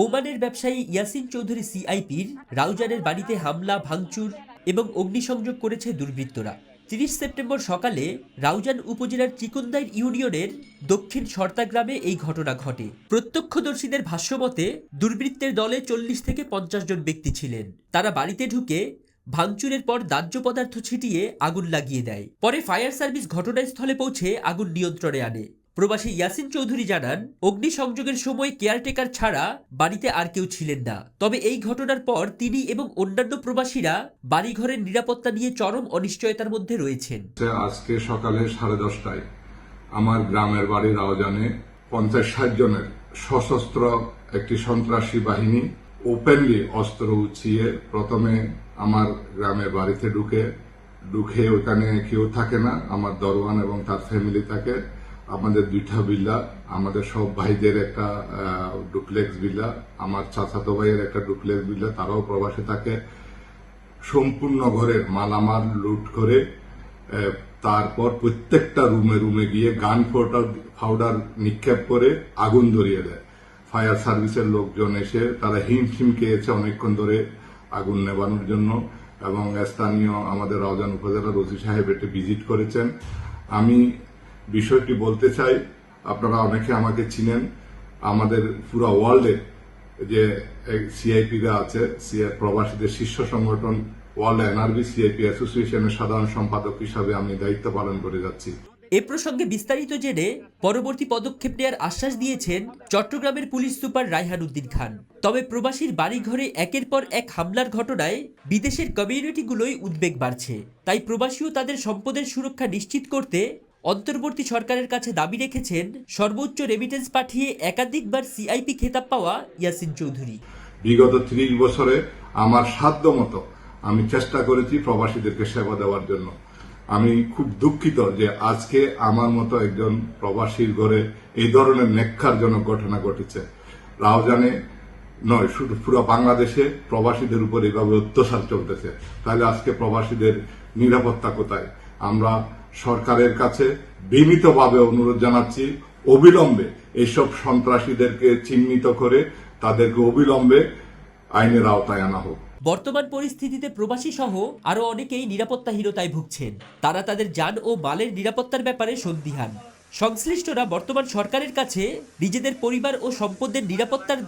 ওমানের ব্যবসায়ী ইয়াসিন চৌধুরী সিআইপির রাউজানের বাড়িতে হামলা, ভাঙচুর এবং অগ্নিসংযোগ করেছে দুর্বৃত্তরা। ৩০ সেপ্টেম্বর সকালে রাউজান উপজেলার চিকুন্দাইর ইউনিয়নের দক্ষিণ সর্তা গ্রামে এই ঘটনা ঘটে। প্রত্যক্ষদর্শীদের ভাষ্যমতে দুর্বৃত্তের দলে ৪০ থেকে ৫০ জন ব্যক্তি ছিলেন। তারা বাড়িতে ঢুকে ভাঙচুরের পর দাহ্য পদার্থ ছিটিয়ে আগুন লাগিয়ে দেয়। পরে ফায়ার সার্ভিস ঘটনাস্থলে পৌঁছে আগুন নিয়ন্ত্রণে আনে। প্রবাসী ইয়াসিন চৌধুরী জানান, অগ্নিসংযোগের সময় কেয়ারটেকার ছাড়া বাড়িতে আর কেউ ছিলেন না। তবে এই ঘটনার পর তিনি এবং অন্যান্য প্রবাসীরা বাড়িঘরের নিরাপত্তা নিয়ে চরম অনিশ্চয়তার মধ্যে রয়েছেন। আজকে সকালে 10:30টায় আমার গ্রামের বাড়ি রাউজানে 50-60 জনের সশস্ত্র একটি সন্ত্রাসী বাহিনী ওপেনলি অস্ত্র উঁচিয়ে প্রথমে আমার গ্রামের বাড়িতে ঢুকে ওখানে কেউ থাকে না, আমার দরওয়ান এবং তার ফ্যামিলি থাকে। আমাদের 2টা বিল্লা, আমাদের সব ভাইদের একটা ডুপ্লেক্স বিল্লা, আমার চাচাতো ভাইয়ের একটা ডুপ্লেক্স বিল্লা, তারাও প্রবাসে থাকে। সম্পূর্ণ ঘরের মালামাল লুট করে তারপর প্রত্যেকটা রুমে গিয়ে গান পাউডার নিক্ষেপ করে আগুন ধরিয়ে দেয়। ফায়ার সার্ভিসের লোকজন এসে তারা হিমশিম খেয়েছে অনেকক্ষণ ধরে আগুন নেভানোর জন্য, এবং স্থানীয় আমাদের রাউজান উপজেলার ওসি সাহেব এটি ভিজিট করেছেন। আমি বিষয়টি বলতে চাই, আপনারা অনেকে আমাকে চিনেন, আমাদের পুরো ওয়ার্ল্ডে যে সিআইপিরা আছে, প্রবাসীদের শীর্ষ সংগঠন ওয়ার্ল্ড এনআরবি সিআইপি অ্যাসোসিয়েশনের সাধারণ সম্পাদক হিসাবে আমি দায়িত্ব পালন করে যাচ্ছি। এ প্রসঙ্গে বিস্তারিত জেনে পরবর্তী পদক্ষেপ নেওয়ার আশ্বাস দিয়েছেন চট্টগ্রামের পুলিশ সুপার রায়হান উদ্দিন খান। তবে প্রবাসীর বাড়িঘরে একের পর এক হামলার ঘটনায় বিদেশের কমিউনিটিগুলোই উদ্বেগ বাড়ছে। তাই প্রবাসীও তাদের সম্পদের সুরক্ষা নিশ্চিত করতে অন্তর্বর্তী সরকারের কাছে দাবি রেখেছেন সর্বোচ্চ রেমিটেন্স পাঠিয়ে একাধিকবার সিআইপি খেতাব পাওয়া ইয়াসিন চৌধুরী। বিগত 30 বছরে আমার সাধ্য মতো আমি চেষ্টা করেছি প্রবাসীদেরকে সেবা দেওয়ার জন্য। আমি খুব দুঃখিত যে আজকে আমার মতো একজন প্রবাসীর ঘরে এই ধরনের নেক্কারজনক ঘটনা ঘটেছে। রাউজানে নয়, শুধু পুরো বাংলাদেশে প্রবাসীদের উপর এভাবে অত্যাচার চলতেছে। তাহলে আজকে প্রবাসীদের নিরাপত্তা কোথায়? আমরা সরকারের কাছে বিনীতভাবে অনুরোধ জানাচ্ছি, অবিলম্বে এইসব সন্ত্রাসীদেরকে চিহ্নিত করে তাদেরকে অবিলম্বে আইনের আওতায় আনা হোক। বর্তমান পরিস্থিতিতে প্রবাসী সহ আরো অনেকেই নিরাপত্তাহীনতায় ভুগছেন। তারা তাদের যান ও মালের নিরাপত্তার ব্যাপারে সন্দিহান। সংশ্লিষ্টরা বর্তমান সরকারের কাছে নিজেদের পরিবার ও সম্পদের নিরাপত্তার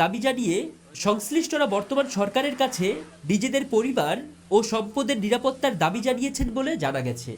দাবি জানিয়ে জানিয়েছেন বলে জানা গেছে।